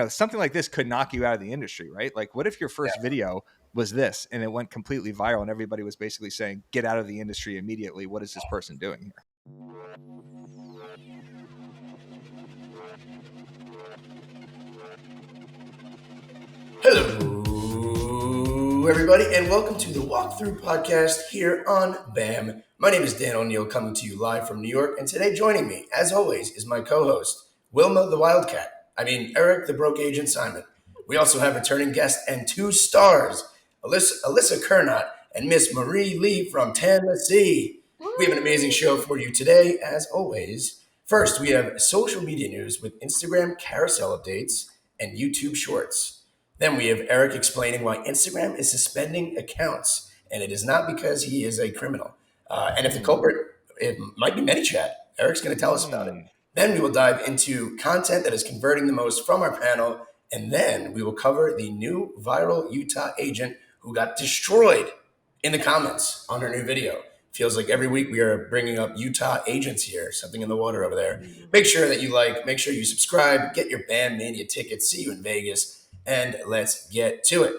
something like this could knock you out of the industry, right? Like, what if your first video was this and it went completely viral and everybody was basically saying, get out of the industry immediately? What is this person doing here? Hello, everybody, and welcome to the Walkthrough Podcast here on BAM. My name is Dan O'Neill, coming to you live from New York, and today joining me, as always, is my co-host, Wilma the Wildcat. Eric the Broke Agent Simon. We also have returning guest and two stars, Alyssa Kernot and Miss Marie Lee from Tennessee. We have an amazing show for you today, as always. First, we have social media news with Instagram carousel updates and YouTube shorts. Then we have Eric explaining why Instagram is suspending accounts, and it is not because he is a criminal. And if the culprit, it might be Manychat. Eric's going to tell us about it. Then we will dive into content that is converting the most from our panel, and then we will cover the new viral Utah agent who got destroyed in the comments on her new video. Feels like every week we are bringing up Utah agents here, something in the water over there. Make sure that you like, make sure you subscribe, get your Bam Mania tickets, see you in Vegas. And let's get to it.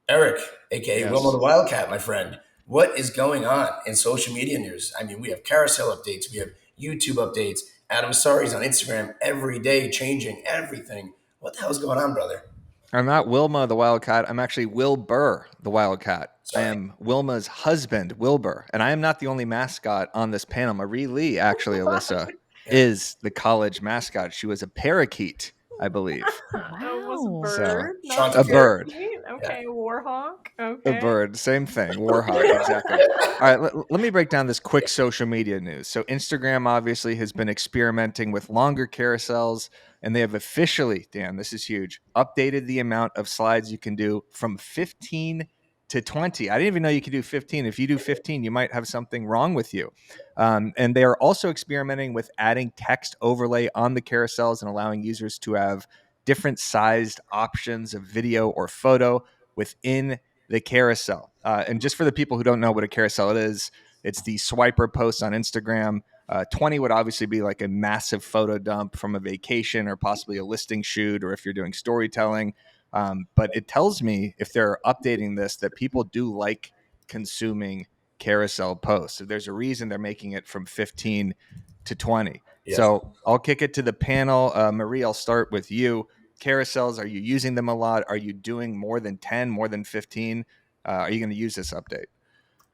Eric, a.k.a. Wilma the Wildcat, my friend, what is going on in social media news? We have carousel updates. We have YouTube updates. Adam Sari's on Instagram every day, changing everything. What the hell is going on, brother? I'm not Wilma the Wildcat. I'm actually Wilbur the Wildcat. Sorry. I am Wilma's husband, Wilbur. And I am not the only mascot on this panel. Marie Lee, actually, Alyssa, is the college mascot. She was a parakeet, I believe. Wow. Was a bird? So, a bird. Okay, Warhawk. Okay. A bird, same thing. Warhawk, exactly. All right, let me break down this quick social media news. So Instagram obviously has been experimenting with longer carousels, and they have officially, Dan, this is huge, updated the amount of slides you can do from 15 to 20. I didn't even know you could do 15. If you do 15, you might have something wrong with you. And they are also experimenting with adding text overlay on the carousels and allowing users to have different sized options of video or photo within the carousel. And just for the people who don't know what a carousel is, it's the swiper posts on Instagram. 20 would obviously be like a massive photo dump from a vacation or possibly a listing shoot, or if you're doing storytelling. But it tells me, if they're updating this, that people do like consuming carousel posts. So there's a reason they're making it from 15 to 20. Yes. So I'll kick it to the panel. Marie, I'll start with you. Carousels, are you using them a lot? Are you doing more than 10, more than 15? Are you going to use this update?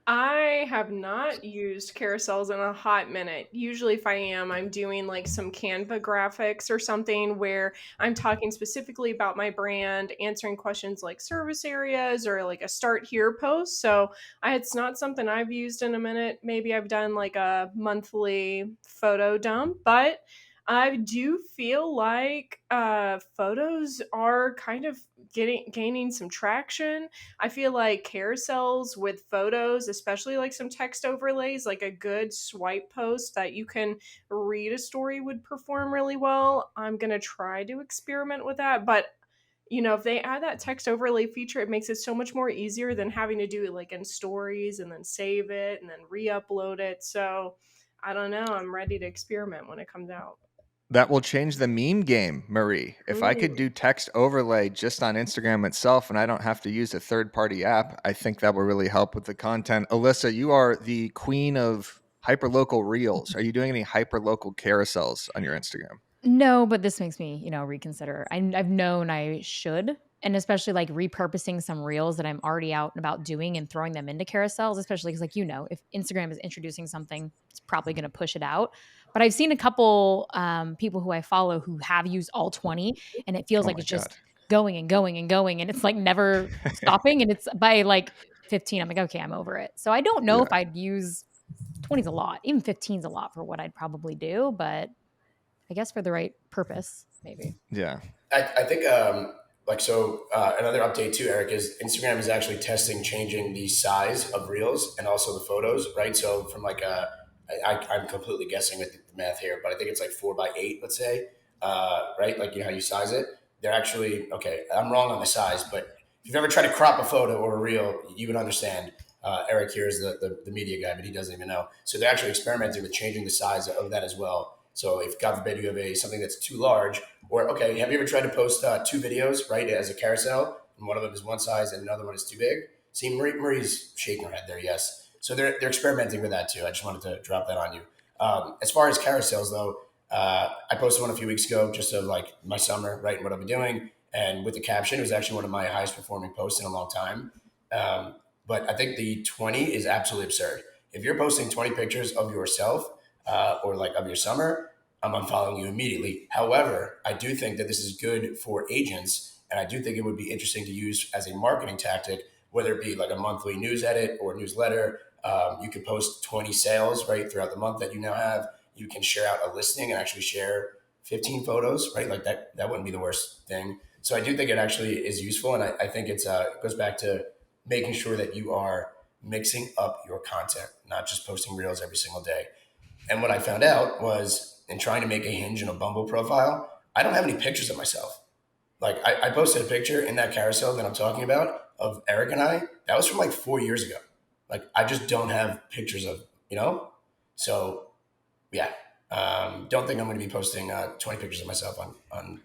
I have not used carousels in a hot minute. Usually if I am, I'm doing like some Canva graphics or something where I'm talking specifically about my brand, answering questions like service areas or like a start here post. So it's not something I've used in a minute. Maybe I've done like a monthly photo dump, but I do feel like photos are kind of gaining some traction. I feel like carousels with photos, especially like some text overlays, like a good swipe post that you can read a story would perform really well. I'm going to try to experiment with that. But, if they add that text overlay feature, it makes it so much more easier than having to do it like in stories and then save it and then re-upload it. So I don't know. I'm ready to experiment when it comes out. That will change the meme game, Marie. If I could do text overlay just on Instagram itself and I don't have to use a third-party app, I think that will really help with the content. Alyssa, you are the queen of hyperlocal reels. Are you doing any hyperlocal carousels on your Instagram? No, but this makes me, reconsider. I've known I should, and especially like repurposing some reels that I'm already out and about doing and throwing them into carousels, especially because if Instagram is introducing something, it's probably going to push it out. But I've seen a couple people who I follow who have used all 20, and it feels like it's just going and going and going, and it's like never stopping. And it's by like 15, I'm like, okay, I'm over it. So I don't know if I'd use 20's a lot. Even 15's a lot for what I'd probably do, but I guess for the right purpose, maybe. Yeah. I think another update too, Eric, is Instagram is actually testing changing the size of reels and also the photos, right? So from like I'm completely guessing with the math here, but I think it's like 4x8, let's say, right? Like, how you size it. They're actually, okay, I'm wrong on the size, but if you've ever tried to crop a photo or a reel, you would understand. Eric here is the media guy, but he doesn't even know. So they're actually experimenting with changing the size of that as well. So if God forbid you have something that's too large, or okay, have you ever tried to post two videos right as a carousel, and one of them is one size and another one is too big? See, Marie's shaking her head there. Yes, so they're experimenting with that too. I just wanted to drop that on you. As far as carousels though, I posted one a few weeks ago just of like my summer, right, and what I'll be doing, and with the caption, it was actually one of my highest performing posts in a long time. Um, but I think the 20 is absolutely absurd. If you're posting 20 pictures of yourself or like of your summer, I'm unfollowing you immediately. However, I do think that this is good for agents, and I do think it would be interesting to use as a marketing tactic, whether it be like a monthly news edit or newsletter. You could post 20 sales right throughout the month that you now have. You can share out a listing and actually share 15 photos, right? Like that wouldn't be the worst thing. So I do think it actually is useful, and I think it goes back to making sure that you are mixing up your content, not just posting reels every single day. And what I found out was in trying to make a Hinge and a Bumble profile, I don't have any pictures of myself. Like I posted a picture in that carousel that I'm talking about of Eric and I. That was from like 4 years ago. Like I just don't have pictures of, you know? So yeah, don't think I'm going to be posting 20 pictures of myself on.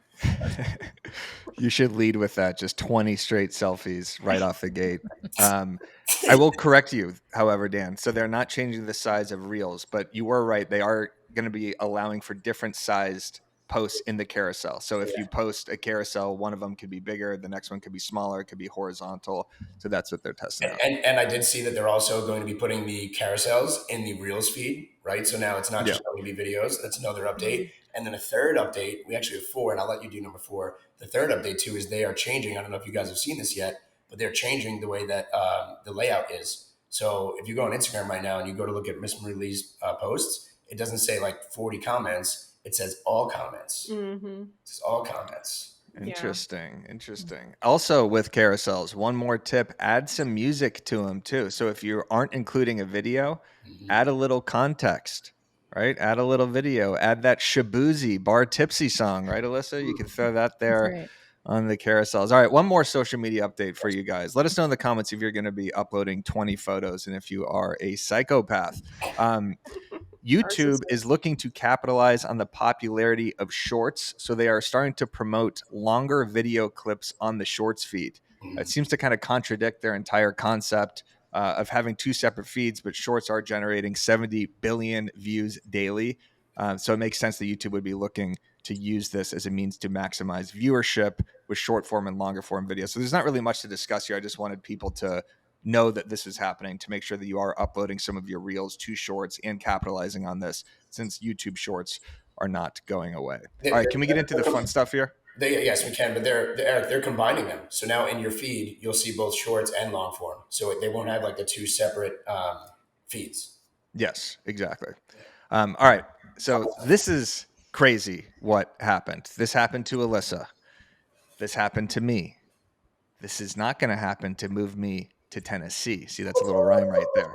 You should lead with that. Just 20 straight selfies right off the gate. I will correct you, however, Dan. So they're not changing the size of reels, but you were right. They are going to be allowing for different sized posts in the carousel. So if you post a carousel, one of them could be bigger, the next one could be smaller, it could be horizontal. So that's what they're testing out. And I did see that they're also going to be putting the carousels in the Reels feed, right? So now it's not just going to be videos. That's another update. And then a third update, we actually have four, and I'll let you do number four. The third update too is they are changing. I don't know if you guys have seen this yet, but they're changing the way that the layout is. So if you go on Instagram right now and you go to look at Miss Marie Lee's posts, it doesn't say like 40 comments. It says all comments. Mm-hmm. It says all comments. Interesting. Interesting. Also, with carousels, one more tip, add some music to them too. So if you aren't including a video, add a little context, right? Add a little video, add that Shabuzi Bar Tipsy song, right, Alyssa? You can throw that there right. on the carousels. All right, one more social media update for you guys. Let us know in the comments if you're going to be uploading 20 photos and if you are a psychopath. YouTube is looking to capitalize on the popularity of shorts. So they are starting to promote longer video clips on the shorts feed. It seems to kind of contradict their entire concept of having two separate feeds, but shorts are generating 70 billion views daily. So it makes sense that YouTube would be looking to use this as a means to maximize viewership with short form and longer form videos. So there's not really much to discuss here. I just wanted people to know that this is happening, to make sure that you are uploading some of your reels to shorts and capitalizing on this, since YouTube shorts are not going away. All right, can we get into the fun stuff here? Yes, we can, but they're combining them. So now in your feed, you'll see both shorts and long form. So they won't have like the two separate feeds. Yes, exactly. All right, so this is crazy what happened. This happened to Alyssa. This happened to me. This is not going to happen to move me to Tennessee. See, that's a little rhyme right there.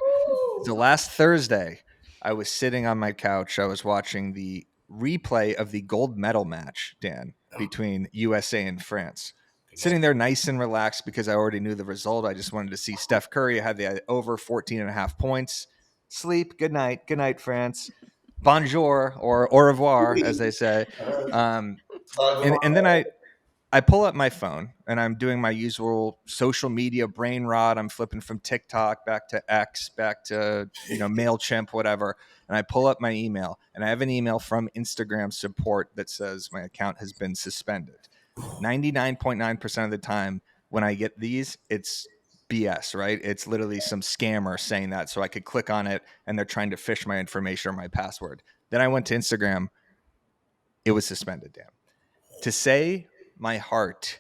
So last Thursday, I was sitting on my couch. I was watching the replay of the gold medal match, Dan, between USA and France. Sitting there nice and relaxed because I already knew the result. I just wanted to see Steph Curry. I had the over 14 and a half points. Sleep. Good night. Good night, France. Bonjour, or au revoir, as they say. And then I pull up my phone and I'm doing my usual social media brain rot. I'm flipping from TikTok back to X, back to, MailChimp, whatever. And I pull up my email and I have an email from Instagram support that says my account has been suspended. 99.9% of the time when I get these, it's BS, right? It's literally some scammer saying that. So I could click on it and they're trying to phish my information or my password. Then I went to Instagram. It was suspended, damn. To say my heart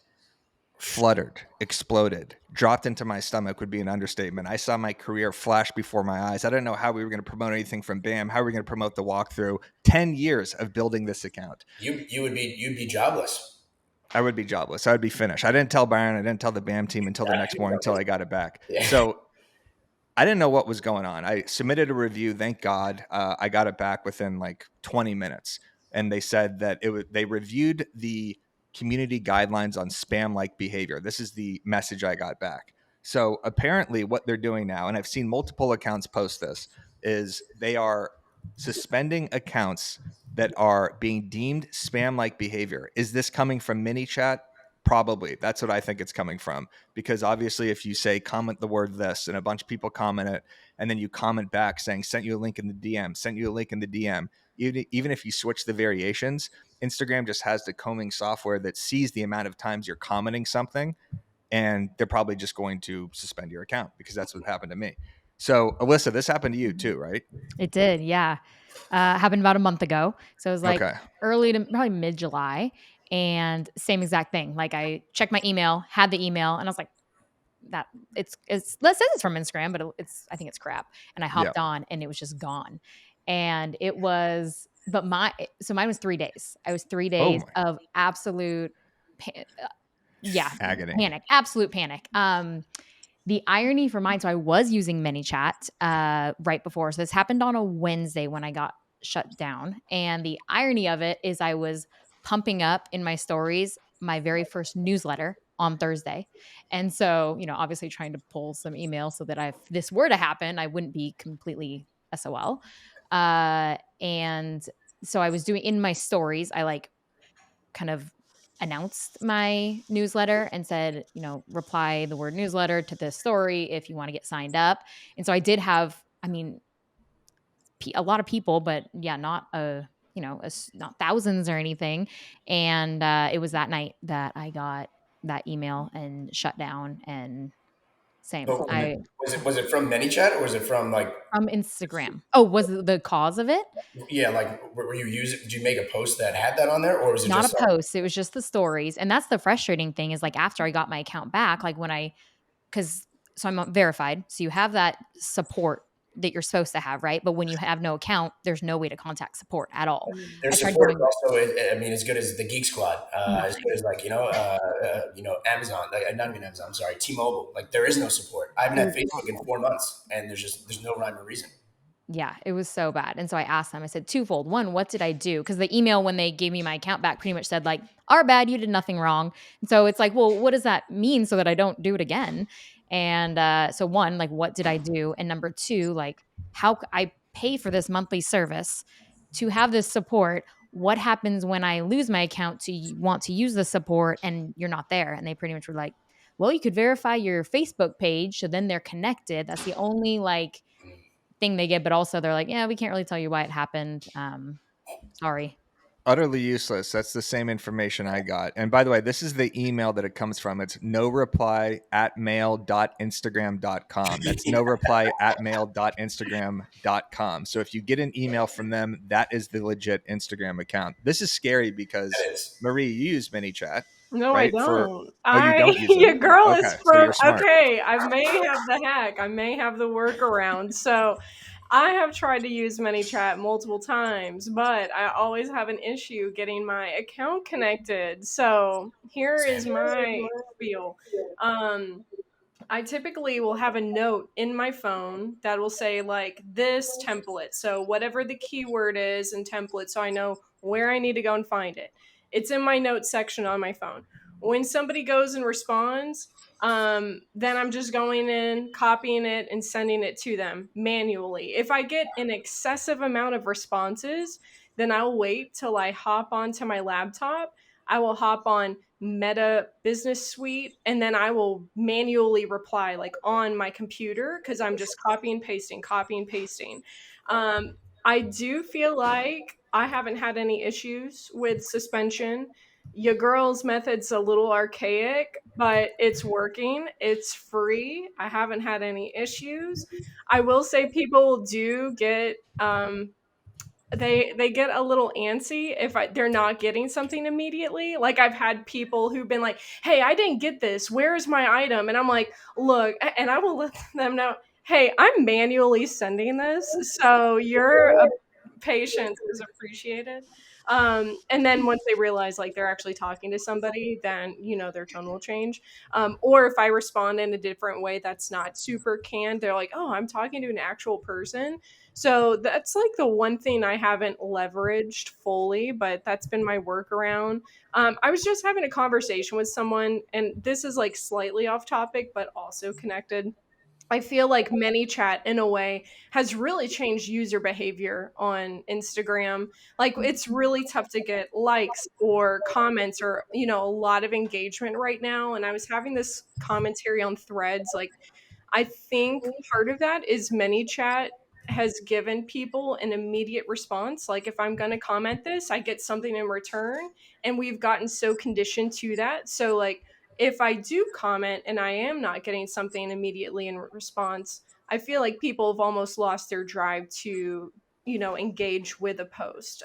fluttered, exploded, dropped into my stomach would be an understatement. I saw my career flash before my eyes. I didn't know how we were going to promote anything from BAM. How are we going to promote the walkthrough? 10 years of building this account. You'd be jobless. I would be jobless. I would be finished. I didn't tell Byron. I didn't tell the BAM team until the next morning, until I got it back. Yeah. So I didn't know what was going on. I submitted a review. Thank God. I got it back within like 20 minutes. And they said that they reviewed the community guidelines on spam-like behavior. This is the message I got back. So apparently what they're doing now, and I've seen multiple accounts post this, is they are suspending accounts that are being deemed spam-like behavior. Is this coming from ManyChat? Probably. That's what I think it's coming from. Because obviously, if you say comment the word this and a bunch of people comment it, and then you comment back saying sent you a link in the DM, sent you a link in the DM, even if you switch the variations, Instagram just has the combing software that sees the amount of times you're commenting something, and they're probably just going to suspend your account, because that's what happened to me. So, Alyssa, this happened to you too, right? It did, yeah. Happened about a month ago. So it was like Okay. early to probably mid July, and same exact thing. Like I checked my email, had the email, and I was like, that it's let's say it's from Instagram, but it's I think it's crap. And I Yeah. hopped on, and it was just gone. And it was, but mine was 3 days. I was 3 days Oh, of absolute, yeah, agony. panic, absolute panic. The irony for mine, so I was using ManyChat right before. So this happened on a Wednesday when I got shut down. And the irony of it is I was pumping up in my stories my very first newsletter on Thursday. And so, obviously trying to pull some email so that if this were to happen, I wouldn't be completely SOL. And so I was doing in my stories, I like kind of announced my newsletter and said, reply the word newsletter to this story if you want to get signed up. And so I did have, I mean, a lot of people, but yeah, not not thousands or anything. And it was that night that I got that email and shut down. And same, But I was it from ManyChat, or was it from like, from Instagram. Oh, was it the cause of it? yeah, like were you using? Did you make a post that had that on there, or was it Not a just like, post. It was just the stories. And that's the frustrating thing is like after I got my account back, like when because so I'm verified. So you have that support that you're supposed to have, right? But when you have no account, there's no way to contact support at all. their I tried support is going also, I mean, as good as the Geek Squad, as nothing. good as like Amazon, like, not even Amazon. I'm sorry, T-Mobile. Like there is no support. I haven't It had was Facebook in awful. 4 months, and there's no rhyme or reason. Yeah, it was so bad. And so I asked them, I said, twofold. One, what did I do? Because the email, when they gave me my account back, pretty much said, like, our bad, you did nothing wrong. And so it's like, well, what does that mean so that I don't do it again? And so, one, like, what did I do? And number two, like, I pay for this monthly service to have this support. What happens when I lose my account to want to use the support and you're not there? And they pretty much were like, well, you could verify your Facebook page. So then they're connected. That's the only, like, thing they get, but also they're like, yeah, we can't really tell you why it happened. Sorry. Utterly useless. That's the same information I got. And by the way, this is the email that it comes from. It's no reply at mail.instagram.com. That's no reply at mail.instagram.com. So if you get an email from them, that is the legit Instagram account. This is scary because, That is. Marie, you use ManyChat, No, I right? don't. Oh, you I don't use it? your girl is Okay. So from you're smart. okay. I may have the hack. I may have the workaround. So I have tried to use ManyChat multiple times, but I always have an issue getting my account connected. So here is Same. my spiel. Um, I typically will have a note in my phone that will say like this template. So whatever the keyword is in template, so I know where I need to go and find it. It's in my notes section on my phone. When somebody goes and responds, then I'm just going in, copying it, and sending it to them manually. If I get an excessive amount of responses, then I'll wait till I hop onto my laptop. I will hop on Meta Business Suite, and then I will manually reply like on my computer because I'm just copy and pasting. Um, I do feel like I haven't had any issues with suspension. Your girl's method's a little archaic, but it's working. It's free. I haven't had any issues. I will say people do get they get a little antsy if they're not getting something immediately. Like I've had people who've been like, "Hey, I didn't get this. Where's my item?" And I'm like, "Look," and I will let them know, "Hey, I'm manually sending this, so your patience is appreciated." And then once they realize like they're actually talking to somebody, then their tone will change. Or if I respond in a different way that's not super canned, they're like, "Oh, I'm talking to an actual person." So that's like the one thing I haven't leveraged fully, but that's been my workaround. I was just having a conversation with someone, and this is like slightly off topic, but also connected. I feel like ManyChat in a way has really changed user behavior on Instagram. Like it's really tough to get likes or comments or, a lot of engagement right now. And I was having this commentary on Threads, like I think part of that is ManyChat has given people an immediate response. Like if I'm going to comment this, I get something in return, and we've gotten so conditioned to that. So like if I do comment and I am not getting something immediately in response, I feel like people have almost lost their drive to engage with a post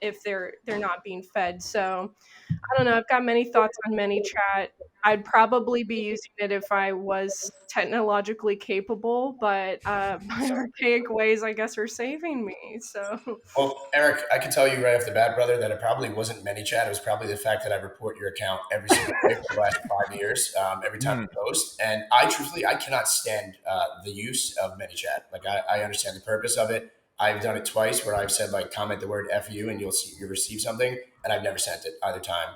if they're not being fed. So I don't know. I've got many thoughts on ManyChat. I'd probably be using it if I was technologically capable, but my archaic ways, I guess, are saving me. So, Well, Eric, I can tell you right off the bat, brother, that it probably wasn't ManyChat. It was probably the fact that I report your account every single day for the last 5 years, every time Hmm. you post. And I truthfully, I cannot stand the use of ManyChat. Like, I understand the purpose of it. I've done it twice where I've said, like, comment the word F you and you'll receive something. And I've never sent it either time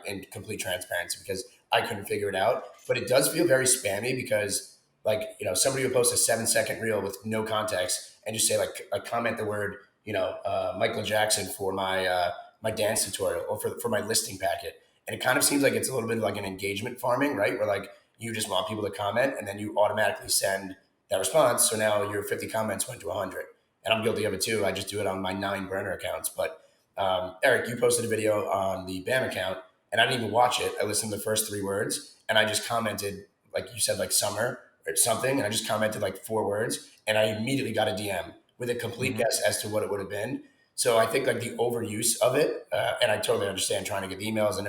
in complete transparency because I couldn't figure it out. But it does feel very spammy because, like, somebody will post a 7-second reel with no context and just say, like comment the word Michael Jackson for my dance tutorial or for my listing packet. And it kind of seems like it's a little bit like an engagement farming, right? Where like you just want people to comment and then you automatically send that response. So now your 50 comments went to 100. And I'm guilty of it too. I just do it on my 9 burner accounts. But Eric, you posted a video on the BAM account and I didn't even watch it. I listened to the first 3 words and I just commented, like you said, like summer or something. And I just commented like 4 words and I immediately got a DM with a complete Hmm. guess as to what it would have been. So I think like the overuse of it, and I totally understand trying to get emails and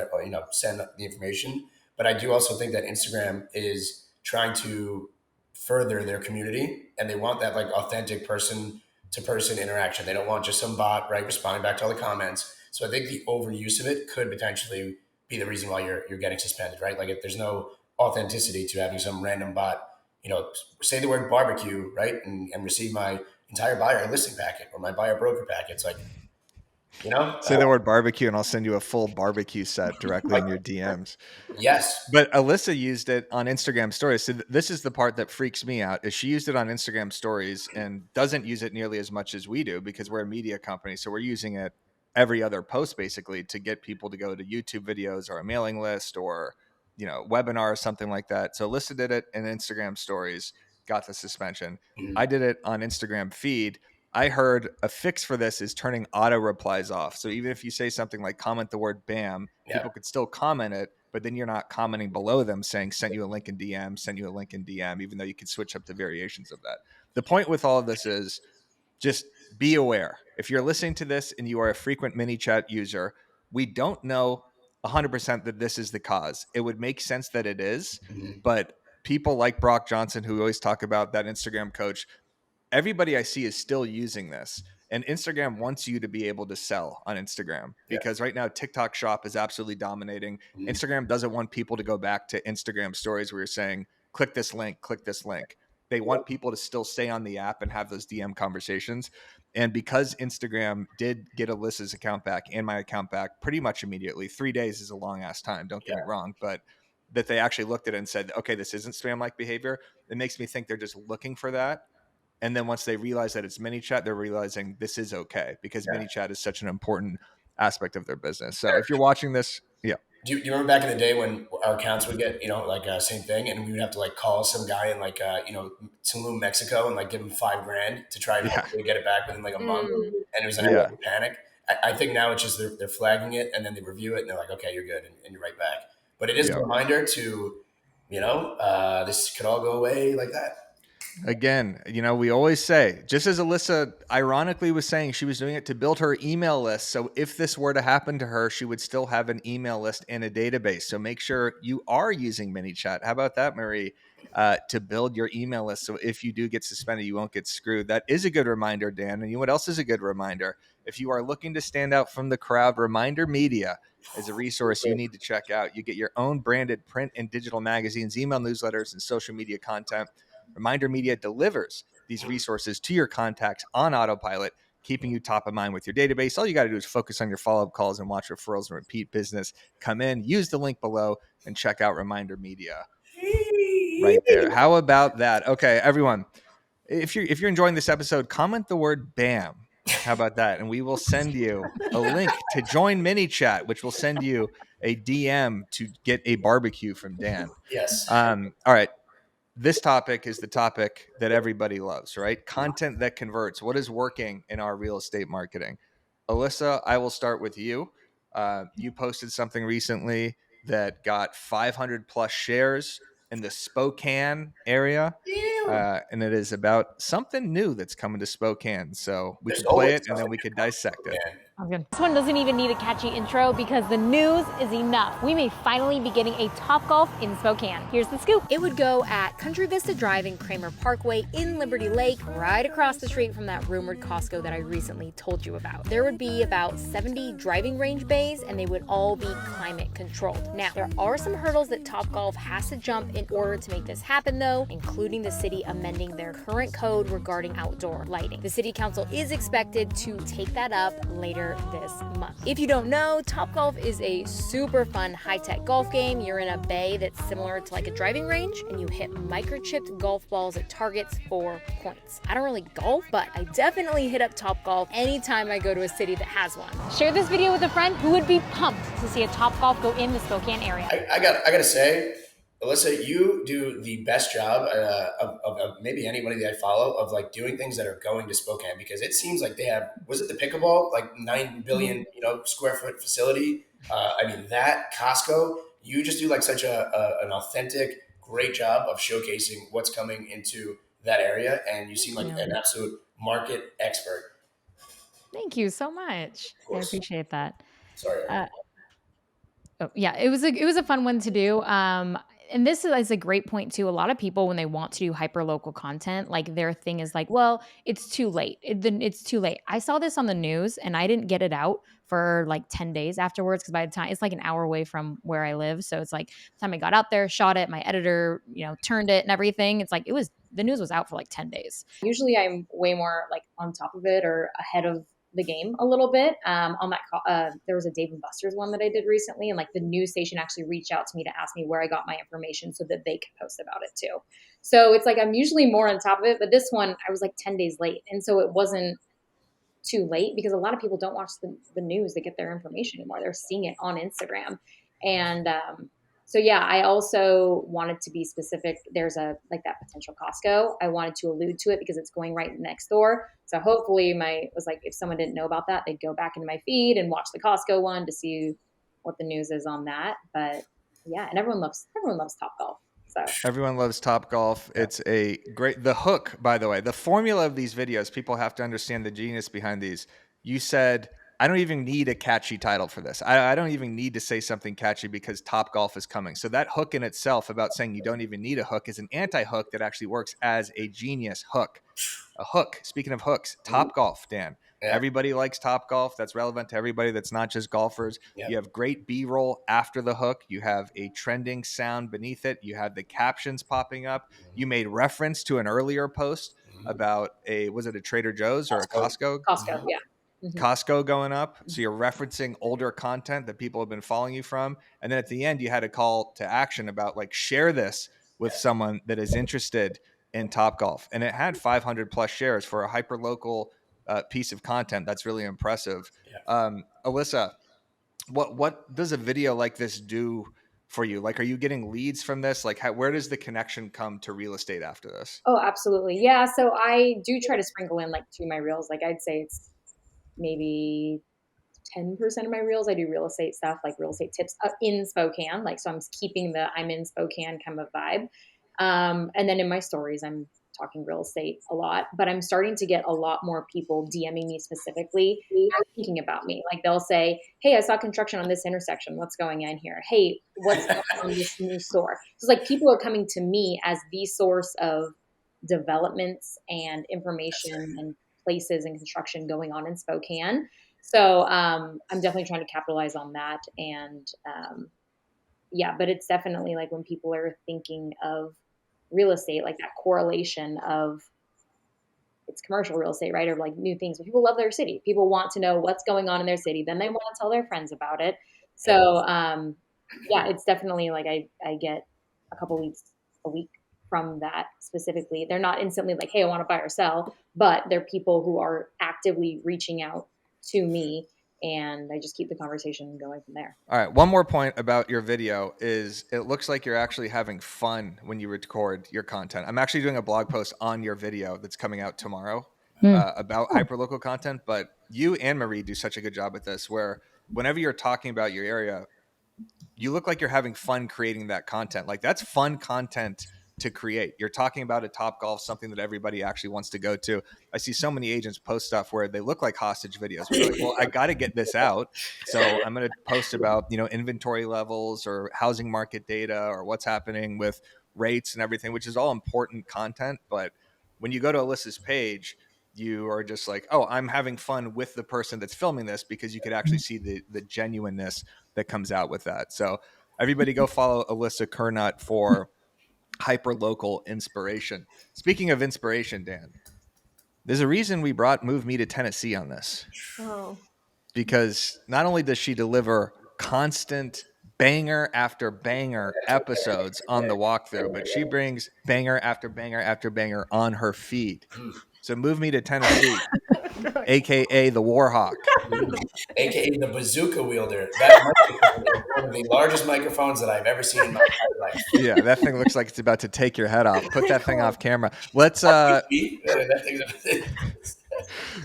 send the information, but I do also think that Instagram is trying to further their community, and they want that like authentic person to person interaction. They don't want just some bot right responding back to all the comments. So I think the overuse of it could potentially be the reason why you're getting suspended, right? Like if there's no authenticity to having some random bot, say the word barbecue, right, and receive my entire buyer listing packet or my buyer broker packet. It's like, you know, Say the word barbecue, and I'll send you a full barbecue set directly like, in your DMs. yes. But Alyssa used it on Instagram stories. So this is the part that freaks me out is she used it on Instagram stories and doesn't use it nearly as much as we do because we're a media company. So we're using it every other post basically to get people to go to YouTube videos or a mailing list or, webinar or something like that. So Alyssa did it in Instagram stories, got the suspension. Mhm. I did it on Instagram feed. I heard a fix for this is turning auto replies off. So even if you say something like comment the word BAM, Yeah. people could still comment it, but then you're not commenting below them saying sent you a link in DM, sent you a link in DM, even though you could switch up the variations of that. The point with all of this is just be aware. If you're listening to this and you are a frequent ManyChat user, we don't know 100% that this is the cause. It would make sense that it is, Mhm. but people like Brock Johnson, who always talk about that Instagram coach, everybody I see is still using this. And Instagram wants you to be able to sell on Instagram Yeah. because right now TikTok shop is absolutely dominating. Mhm. Instagram doesn't want people to go back to Instagram stories where you're saying, click this link, click this link. They want people to still stay on the app and have those DM conversations. And because Instagram did get Alyssa's account back and my account back pretty much immediately, 3 days is a long ass time, don't get me Yeah. wrong, but that they actually looked at it and said, okay, this isn't spam like behavior. It makes me think they're just looking for that, and then once they realize that it's ManyChat, they're realizing this is okay because Yeah. ManyChat is such an important aspect of their business. So if you're watching this, yeah, Do you remember back in the day when our accounts would get, like same thing, and we would have to like call some guy in like, Tulum, Mexico, and like give him 5 grand to try and yeah, hopefully get it back within like a month, mm, and it was an yeah, absolute panic. I think now it's just they're flagging it, and then they review it, and they're like, okay, you're good, and you're right back. But it is a yeah. reminder to, this could all go away like that. Again, we always say, just as Alyssa ironically was saying, she was doing it to build her email list. So if this were to happen to her, she would still have an email list and a database. So make sure you are using ManyChat. How about that, Marie? To build your email list. So if you do get suspended, you won't get screwed. That is a good reminder, Dan. And you know what else is a good reminder? If you are looking to stand out from the crowd, Reminder Media is a resource you need to check out. You get your own branded print and digital magazines, email newsletters, and social media content. Reminder Media delivers these resources to your contacts on autopilot, keeping you top of mind with your database. All you got to do is focus on your follow-up calls and watch referrals and repeat business come in. Use the link below and check out Reminder Media. right there. How about that? Okay, everyone. If you're enjoying this episode, comment the word BAM. How about that? And we will send you a link to join Manychat, which will send you a DM to get a barbecue from Dan. Yes. All right. This topic is the topic that everybody loves, right? Content that converts. What is working in our real estate marketing? Alyssa, I will start with you. You posted something recently that got 500 plus shares in the Spokane area. And it is about something new that's coming to Spokane. So we There's could play always it and then something we could dissect it. Man. This one doesn't even need a catchy intro because the news is enough. We may finally be getting a Topgolf in Spokane. Here's the scoop. It would go at Country Vista Drive and Kramer Parkway in Liberty Lake, right across the street from that rumored Costco that I recently told you about. There would be about 70 driving range bays and they would all be climate controlled. Now, there are some hurdles that Topgolf has to jump in order to make this happen though, including the city amending their current code regarding outdoor lighting. The city council is expected to take that up later this month. If you don't know, Topgolf is a super fun high-tech golf game. You're in a bay that's similar to like a driving range and you hit microchipped golf balls at targets for points. I don't really golf, but I definitely hit up Topgolf anytime I go to a city that has one. Share this video with a friend who would be pumped to see a Topgolf go in the Spokane area. I gotta say, Alyssa, you do the best job of maybe anybody that I follow of like doing things that are going to Spokane, because it seems like they have, was it the pickleball, like 9 billion square foot facility? I mean, that Costco, you just do like such an authentic, great job of showcasing what's coming into that area, and you seem like an absolute market expert. Thank you so much. I appreciate that. Sorry. Oh, yeah, it was a fun one to do. And this is a great point too. A lot of people, when they want to do hyper local content, like their thing is like, well, it's too late. It's too late. I saw this on the news and I didn't get it out for like 10 days afterwards because by the time it's like an hour away from where I live. So it's like the time I got out there, shot it, my editor, turned it and everything. It's like the news was out for like 10 days. Usually I'm way more like on top of it or ahead of the game a little bit. On that, there was a Dave and Buster's one that I did recently, and like the news station actually reached out to me to ask me where I got my information so that they could post about it too. So it's like I'm usually more on top of it, but this one I was like 10 days late, and so it wasn't too late because a lot of people don't watch the news to get their information anymore. They're seeing it on Instagram, and so yeah, I also wanted to be specific. There's that potential Costco. I wanted to allude to it because it's going right next door. So hopefully was like, if someone didn't know about that, they'd go back into my feed and watch the Costco one to see what the news is on that. But yeah, and everyone loves Topgolf. So everyone loves Topgolf. It's a great, the hook, by the way, the formula of these videos, people have to understand the genius behind these. You said, I don't even need a catchy title for this. I don't even need to say something catchy because Topgolf is coming. So that hook in itself about saying you don't even need a hook is an anti-hook that actually works as a genius hook. A hook. Speaking of hooks, Topgolf, Dan. Yeah. Everybody likes Topgolf. That's relevant to everybody that's not just golfers. Yep. You have great B-roll after the hook. You have a trending sound beneath it. You have the captions popping up. Mm-hmm. You made reference to an earlier post about was it a Trader Joe's or a Costco? Costco, yeah. Mm-hmm. Costco going up. So you're referencing older content that people have been following you from. And then at the end, you had a call to action about like, share this with someone that is interested in Topgolf. And it had 500 plus shares for a hyper local piece of content. That's really impressive. Yeah. Alyssa, what does a video like this do for you? Like, are you getting leads from this? Like, where does the connection come to real estate after this? Oh, absolutely. Yeah. So I do try to sprinkle in like to my reels. Like I'd say it's maybe 10% of my reels. I do real estate stuff, like real estate tips in Spokane. Like, so I'm keeping the I'm in Spokane kind of vibe. And then in my stories, I'm talking real estate a lot, but I'm starting to get a lot more people DMing me specifically thinking about me. Like they'll say, hey, I saw construction on this intersection. What's going on here? Hey, what's going on in this new store? So it's like people are coming to me as the source of developments and information and places and construction going on in Spokane. So I'm definitely trying to capitalize on that. And yeah, but it's definitely like when people are thinking of real estate, like that correlation of it's commercial real estate, right? Or like new things. But people love their city. People want to know what's going on in their city. Then they want to tell their friends about it. So yeah, it's definitely like I get a couple leads a week from that specifically. They're not instantly like, hey, I want to buy or sell, but they're people who are actively reaching out to me, and I just keep the conversation going from there. All right. One more point about your video is it looks like you're actually having fun when you record your content. I'm actually doing a blog post on your video that's coming out tomorrow about hyperlocal content, but you and Marie do such a good job at this where whenever you're talking about your area, you look like you're having fun creating that content. Like that's fun content to create. You're talking about a Top Golf, something that everybody actually wants to go to. I see so many agents post stuff where they look like hostage videos. Where they're like, well, I got to get this out. So I'm going to post about, inventory levels or housing market data or what's happening with rates and everything, which is all important content. But when you go to Alyssa's page, you are just like, oh, I'm having fun with the person that's filming this, because you could actually see the genuineness that comes out with that. So everybody go follow Alyssa Kernut for hyper-local inspiration. Speaking of inspiration, Dan, there's a reason we brought Move Me to Tennessee on this. Oh. Because not only does she deliver constant banger after banger episodes on the walkthrough, but she brings banger after banger after banger on her feed. So Move Me to Tennessee, aka the Warhawk, aka the bazooka wielder. That microphone is one of the largest microphones that I've ever seen in my entire life. Yeah, that thing looks like it's about to take your head off. Put that thing off camera. Let's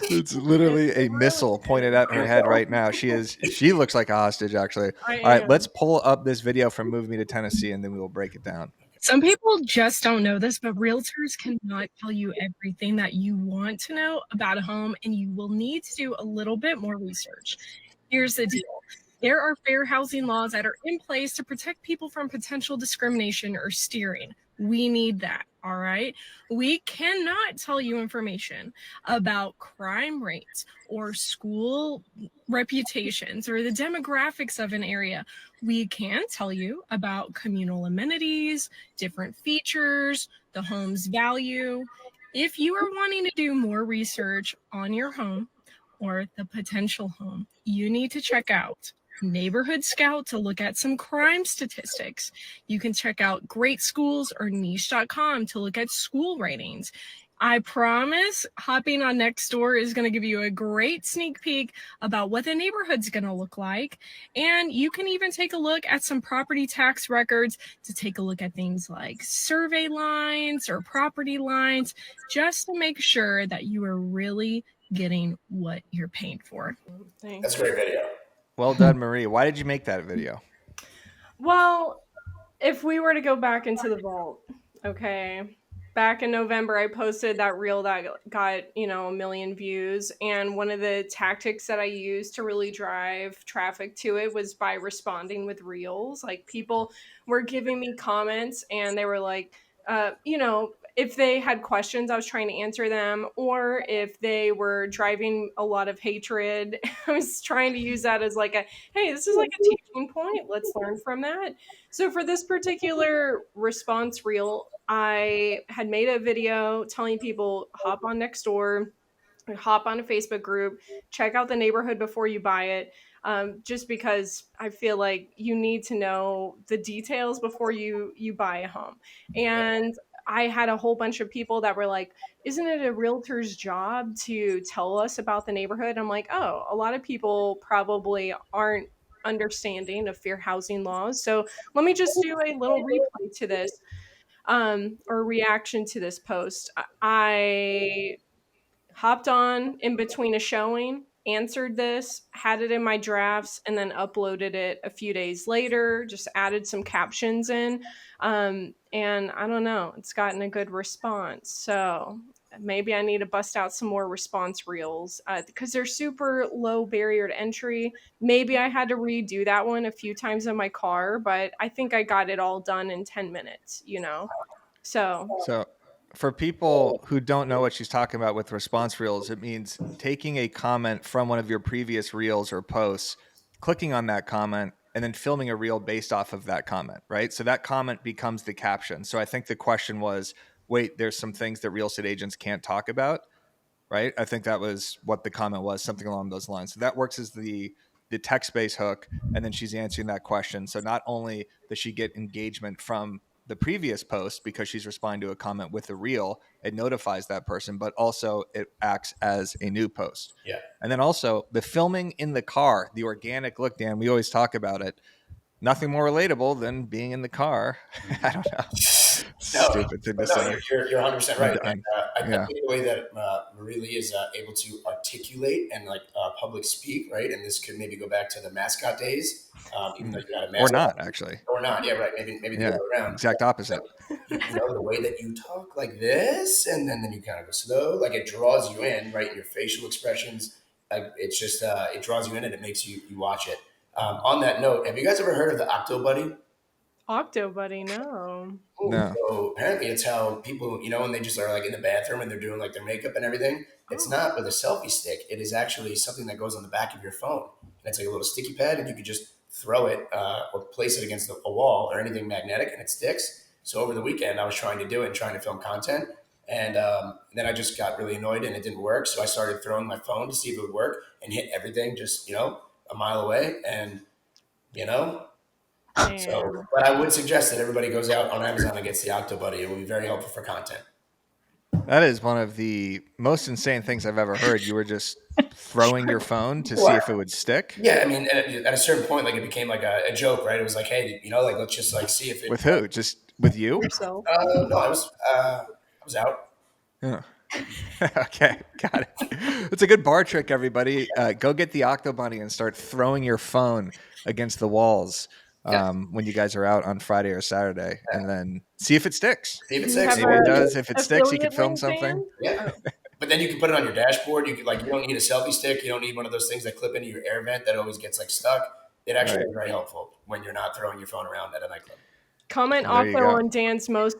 it's literally a missile pointed at her head right now. She looks like a hostage, actually. All right, let's pull up this video from Move Me to Tennessee, and then we will break it down. Some people just don't know this, but realtors cannot tell you everything that you want to know about a home, and you will need to do a little bit more research. Here's the deal. There are fair housing laws that are in place to protect people from potential discrimination or steering. We need that, all right? We cannot tell you information about crime rates or school reputations or the demographics of an area. We can tell you about communal amenities, different features, the home's value. If you are wanting to do more research on your home or the potential home, you need to check out Neighborhood Scout to look at some crime statistics. You can check out Great Schools or niche.com to look at school ratings. I promise hopping on Nextdoor is going to give you a great sneak peek about what the neighborhood's going to look like. And you can even take a look at some property tax records to take a look at things like survey lines or property lines, just to make sure that you are really getting what you're paying for. That's a great video. Well done, Marie. Why did you make that video? Well, if we were to go back into the vault, okay, back in November, I posted that reel that got, a million views. And one of the tactics that I used to really drive traffic to it was by responding with reels. Like, people were giving me comments and they were like, if they had questions, I was trying to answer them, or if they were driving a lot of hatred, I was trying to use that as like hey, this is like a teaching point. Let's learn from that. So for this particular response reel, I had made a video telling people hop on Nextdoor, hop on a Facebook group, check out the neighborhood before you buy it. Just because I feel like you need to know the details before you buy a home. And I had a whole bunch of people that were like, isn't it a realtor's job to tell us about the neighborhood? I'm like, oh, a lot of people probably aren't understanding of fair housing laws. So let me just do a little replay to this, or reaction to this post. I hopped on in between a showing, answered this, had it in my drafts, and then uploaded it a few days later, just added some captions in. And I don't know, it's gotten a good response. So maybe I need to bust out some more response reels because they're super low barrier to entry. Maybe I had to redo that one a few times in my car, but I think I got it all done in 10 minutes, So for people who don't know what she's talking about with response reels, it means taking a comment from one of your previous reels or posts, clicking on that comment, and then filming a reel based off of that comment, right? So that comment becomes the caption. So I think the question was, wait, there's some things that real estate agents can't talk about, right? I think that was what the comment was, something along those lines. So that works as the text-based hook, and then she's answering that question. So not only does she get engagement from the previous post because she's responding to a comment with a reel. It notifies that person, but also it acts as a new post. Yeah. And then also the filming in the car, the organic look, Dan, we always talk about it. Nothing more relatable than being in the car. I don't know. No, Stupid thing to no, say. you're 100% I'm right. done. I Yeah. think the way that Marie Lee is able to articulate and like public speak, right? And this could maybe go back to the mascot days, even though you got a mascot. Or not, actually. Or not, yeah, right. Maybe the other way around. Exact opposite. You know, the way that you talk like this, and then you kind of go slow, like it draws you in, right? Your facial expressions, like it's just it draws you in and it makes you watch it. On that note, have you guys ever heard of the Octo Buddy? Octo Buddy, no. No. So apparently it's how people, you know, when they just are like in the bathroom and they're doing like their makeup and everything, it's not with a selfie stick. It is actually something that goes on the back of your phone. And it's like a little sticky pad and you could just throw it or place it against a wall or anything magnetic and it sticks. So over the weekend, I was trying to do it and trying to film content. And then I just got really annoyed and it didn't work. So I started throwing my phone to see if it would work and hit everything just, you know, a mile away. And, you know, so, but I would suggest that everybody goes out on Amazon and gets the Octo Buddy. It will be very helpful for content. That is one of the most insane things I've ever heard. You were just throwing your phone to see if it would stick? Yeah, I mean, at a certain point, like it became like a joke, right? It was like, hey, you know, like let's just like see if it. With who? Just with you? Yourself. No, I was out. Yeah. Okay, got it. It's a good bar trick, everybody. Go get the Octo Bunny and start throwing your phone against the walls when you guys are out on Friday or Saturday, and then see if it sticks. See if it Do you sticks. See have if it a does. If it sticks, you can affiliate film link, something. Dan? Yeah. But then you can put it on your dashboard. You could, like, you don't need a selfie stick. You don't need one of those things that clip into your air vent that always gets like stuck. It actually is very helpful when you're not throwing your phone around at a nightclub. Comment There you Octo go. on Dan's most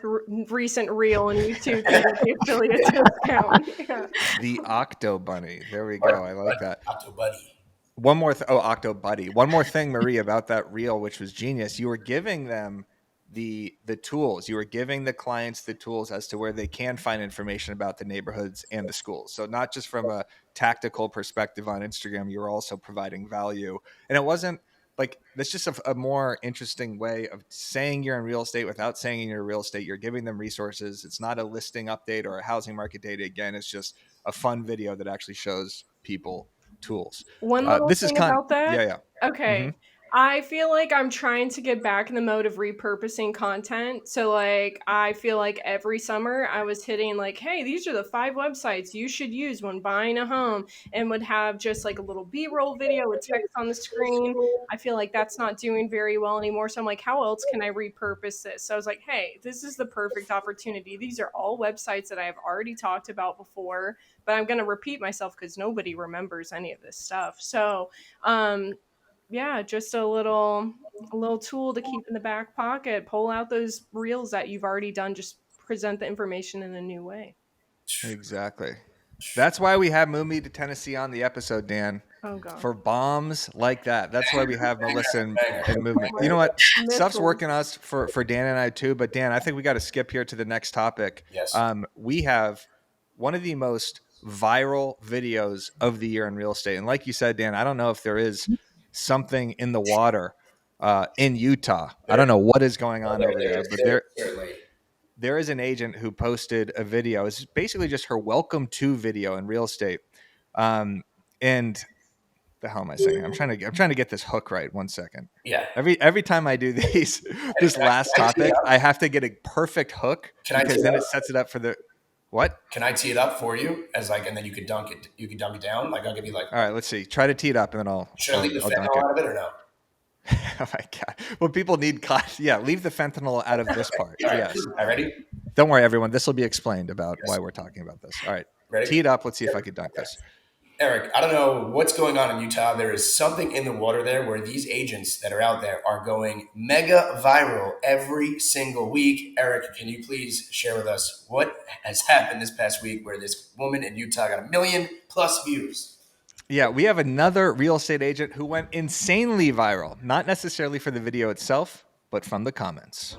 recent reel on YouTube to get the affiliate discount. Yeah. The Octo Bunny. There we go. I like that. Octo Buddy. One more Octo Buddy. One more thing, Marie, about that reel, which was genius. You were giving them the tools. You were giving the clients the tools as to where they can find information about the neighborhoods and the schools. So not just from a tactical perspective on Instagram, you were also providing value. And it wasn't like, that's just a more interesting way of saying you're in real estate without saying you're in real estate. You're giving them resources. It's not a listing update or a housing market data. Again, it's just a fun video that actually shows people tools. One little This thing is about that. Yeah. Okay. Mm-hmm. I feel like I'm trying to get back in the mode of repurposing content. So like I feel like every summer I was hitting like, hey, these are the 5 websites you should use when buying a home, and would have just like a little B-roll video with text on the screen. I feel like that's not doing very well anymore. So I'm like, how else can I repurpose this? So I was like, hey, this is the perfect opportunity. These are all websites that I've already talked about before, but I'm going to repeat myself because nobody remembers any of this stuff. So, yeah, just a little tool to keep in the back pocket. Pull out those reels that you've already done. Just present the information in a new way. Exactly. That's why we have Mumi to Tennessee on the episode, Dan. Oh god. For bombs like that. That's why we have Melissa and Movement. You know what? Stuff's working us for Dan and I too. But Dan, I think we got to skip here to the next topic. Yes. We have one of the most viral videos of the year in real estate. And like you said, Dan, I don't know if there is something in the water in Utah. I don't know what is going on over there, but there is an agent who posted a video. It's basically just her welcome to video in real estate. And the hell am I saying? I'm trying to get this hook right. 1 second. Yeah. Every time I do this last topic, I have to get a perfect hook because then it sets it up for the what? Can I tee it up for you as like, and then you could dunk it. You could dunk it down. Like I'll give you like. All right, let's see. Try to tee it up, and then I'll. Should I leave the fentanyl out of it or no? Oh my god! Well, people need class. Yeah, leave the fentanyl out of this part. All right. Yes. All right, ready? Don't worry, everyone. This will be explained about why we're talking about this. All right. Ready? Tee it up. Let's see if I can dunk this. Eric, I don't know what's going on in Utah. There is something in the water there where these agents that are out there are going mega viral every single week. Eric, can you please share with us what has happened this past week where this woman in Utah got 1 million+ views? Yeah, we have another real estate agent who went insanely viral, not necessarily for the video itself, but from the comments.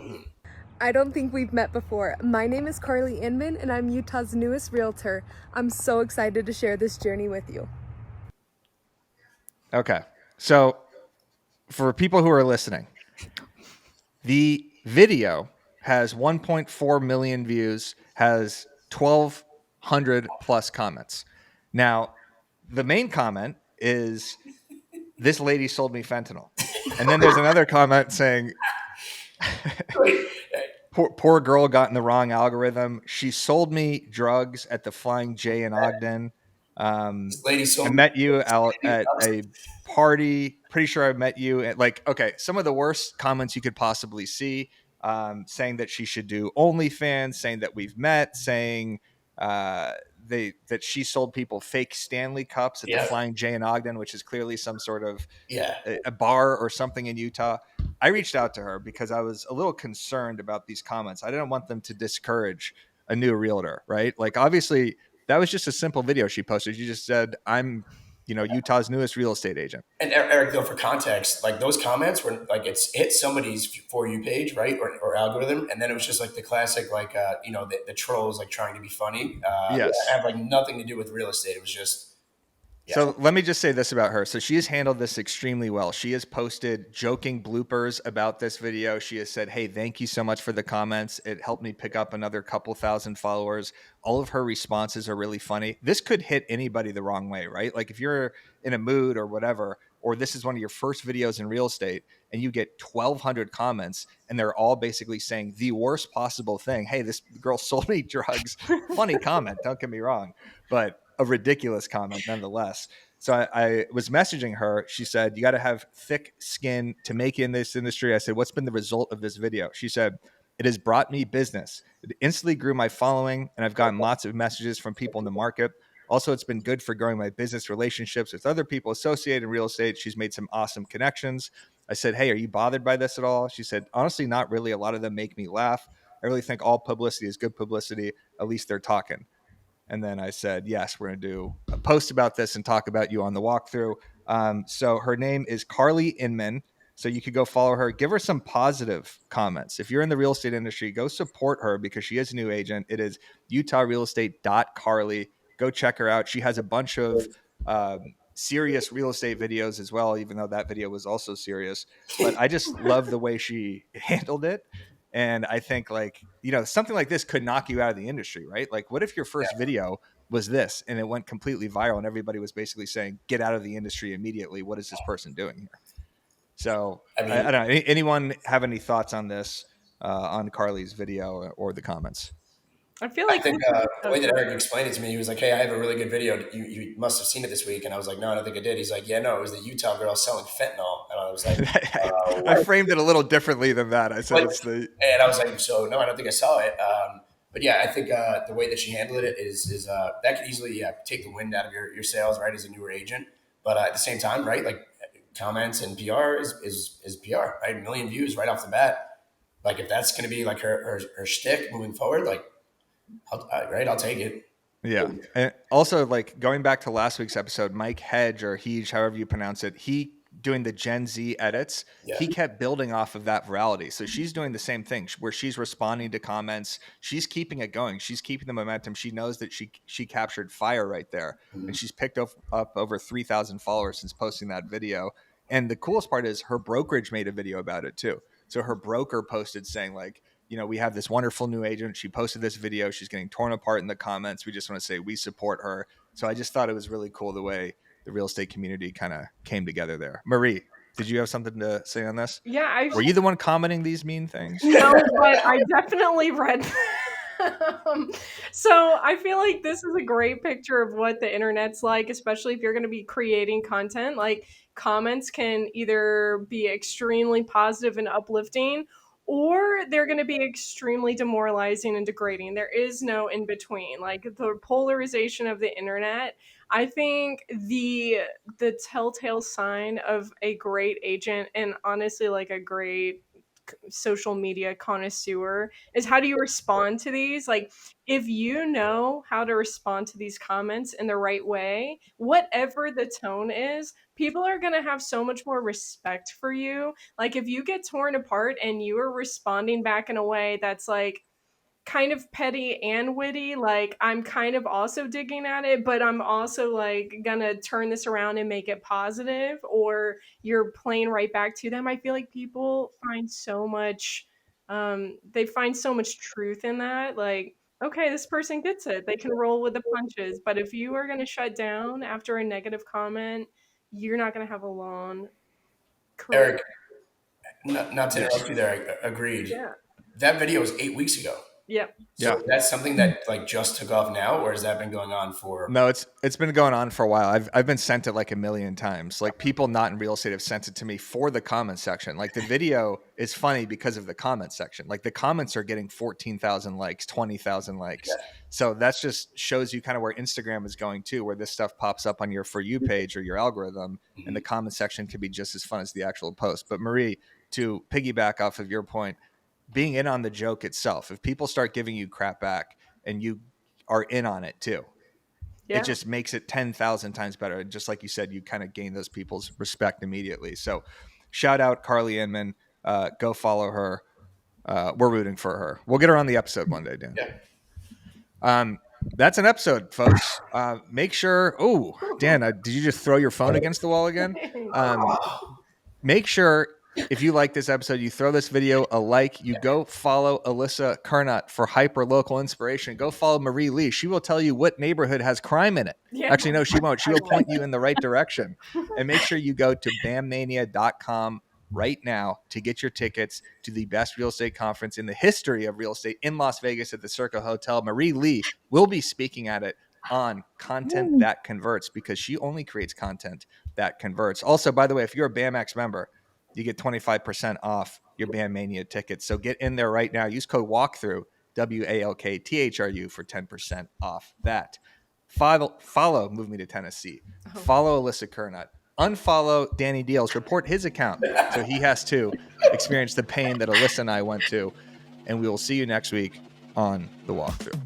I don't think we've met before. My name is Carly Inman, and I'm Utah's newest realtor. I'm so excited to share this journey with you. Okay, so for people who are listening, the video has 1.4 million views, has 1,200 plus comments. Now, the main comment is, "This lady sold me fentanyl." And then there's another comment saying, Wait, poor girl got in the wrong algorithm. She sold me drugs at the Flying J in Ogden. this lady I sold me. met you out at a party. Pretty sure I met you at, like, okay, some of the worst comments you could possibly see, saying that she should do OnlyFans, saying that we've met, saying uh, that she sold people fake Stanley cups at the Yeah, Flying J in Ogden, which is clearly some sort of yeah. a bar or something in Utah. I reached out to her because I was a little concerned about these comments. I didn't want them to discourage a new realtor, right? Like, obviously, that was just a simple video she posted. She just said, "I'm, Utah's newest real estate agent." And Eric, though, for context, like those comments were like it's hit somebody's For You page, right, or algorithm, and then it was just like the classic, like the trolls like trying to be funny. It Yes. had like nothing to do with real estate. It was just yeah, So let me just say this about her. So she has handled this extremely well. She has posted joking bloopers about this video. She has said, "Hey, thank you so much for the comments. It helped me pick up another couple thousand followers." All of her responses are really funny. This could hit anybody the wrong way, right? Like, if you're in a mood or whatever, or this is one of your first videos in real estate and you get 1,200 comments and they're all basically saying the worst possible thing. "Hey, this girl sold me drugs." Funny comment, don't get me wrong, but a ridiculous comment nonetheless. So I was messaging her. She said, "You got to have thick skin to make it in this industry." I said, "What's been the result of this video?" She said, "It has brought me business. It instantly grew my following, and I've gotten lots of messages from people in the market. Also, it's been good for growing my business relationships with other people associated in real estate. She's made some awesome connections." I said, "Hey, are you bothered by this at all?" She said, "Honestly, not really. A lot of them make me laugh. I really think all publicity is good publicity. At least they're talking." And then I said, "Yes, we're going to do a post about this and talk about you on the walkthrough." So her name is Carly Inman. So you could go follow her, give her some positive comments. If you're in the real estate industry, go support her because she is a new agent. It is utahrealestate.carly. Go check her out. She has a bunch of serious real estate videos as well, even though that video was also serious. But I just love the way she handled it. And I think, like, something like this could knock you out of the industry, right? Like, what if your first video was this and it went completely viral and everybody was basically saying, "Get out of the industry immediately. What is this person doing here?" So I I mean, don't know. Anyone have any thoughts on this, on Carly's video or the comments? I feel I like think this is the oh, way that sorry. Eric explained it to me, he was like, "Hey, I have a really good video. You must have seen it this week." And I was like, "No, I don't think I did." He's like, "Yeah, no, it was the Utah girl selling fentanyl." And I was like, I "What?" framed it a little differently than that. I said But it's the and I was like, "So no, I don't think I saw it." But yeah, I think the way that she handled it is that could easily take the wind out of your sales, right, as a newer agent. But at the same time, right, like comments and PR is PR, right? A million views right off the bat. Like if that's going to be like her shtick moving forward, like right, I'll take it. Yeah. And also, like, going back to last week's episode, Mike Hedge, or Hedge, however you pronounce it, he doing the Gen Z edits, Yeah. he kept building off of that virality. So she's doing the same thing where she's responding to comments. She's keeping it going. She's keeping the momentum. She knows that she captured fire right there. Mhm. And she's picked up over 3,000 followers since posting that video. And the coolest part is her brokerage made a video about it too. So her broker posted saying, like, "We have this wonderful new agent. She posted this video. She's getting torn apart in the comments. We just want to say we support her." So I just thought it was really cool the way the real estate community kind of came together there. Marie, did you have something to say on this? Yeah, I Were you the one commenting these mean things? no, but I definitely read them. So I feel like this is a great picture of what the internet's like, especially if you're going to be creating content. Like comments can either be extremely positive and uplifting, or they're going to be extremely demoralizing and degrading. There is no in between. Like the polarization of the internet, I think the telltale sign of a great agent and honestly like a great social media connoisseur is how do you respond to these? Like if you know how to respond to these comments in the right way, whatever the tone is, people are going to have so much more respect for you. Like if you get torn apart and you are responding back in a way that's like kind of petty and witty, like I'm kind of also digging at it, but I'm also like gonna turn this around and make it positive, or you're playing right back to them, I feel like people find so much they find so much truth in that. Like, okay, this person gets it. They can roll with the punches. But if you are going to shut down after a negative comment, you're not going to have a long career. Eric, not to interrupt you there. Agreed. Yeah. That video was 8 weeks ago. Yep. So that's something that like just took off now, or has that been going on for? No, it's been going on for a while. I've been sent it like a million times. Like people not in real estate have sent it to me for the comment section. Like the video is funny because of the comment section. Like the comments are getting 14,000 likes, 20,000 likes. Yeah. So that's just shows you kind of where Instagram is going too, where this stuff pops up on your For You page or your algorithm, and the comment section can be just as fun as the actual post. But Marie, to piggyback off of your point, being in on the joke itself, if people start giving you crap back and you are in on it too, Yeah. it just makes it 10,000 times better. And just like you said, you kind of gain those people's respect immediately. So shout out Carly Inman. Go follow her. We're rooting for her. We'll get her on the episode one day, Dan. Yeah. That's an episode, folks. Make sure. Oh, Dan, did you just throw your phone against the wall again? Make sure if you like this episode, you throw this video a like. You go follow Alyssa Kernot for hyper local inspiration. Go follow Marie Lee. She will tell you what neighborhood has crime in it. Yeah. Actually, no, she won't. She will point you in the right direction. And make sure you go to bammania.com right now to get your tickets to the best real estate conference in the history of real estate in Las Vegas at the Circa Hotel. Marie Lee will be speaking at it on content that converts, because she only creates content that converts. Also, by the way, if you're a BAMX member, you get 25% off your BAM Mania tickets. So get in there right now. Use code WALKTHROUGH, WALKTHRU, for 10% off that. Follow Move Me to Tennessee. Follow Alyssa Kernot. Unfollow Danny Deals. Report his account so he has to experience the pain that Alyssa and I went to. And we will see you next week on The Walkthrough.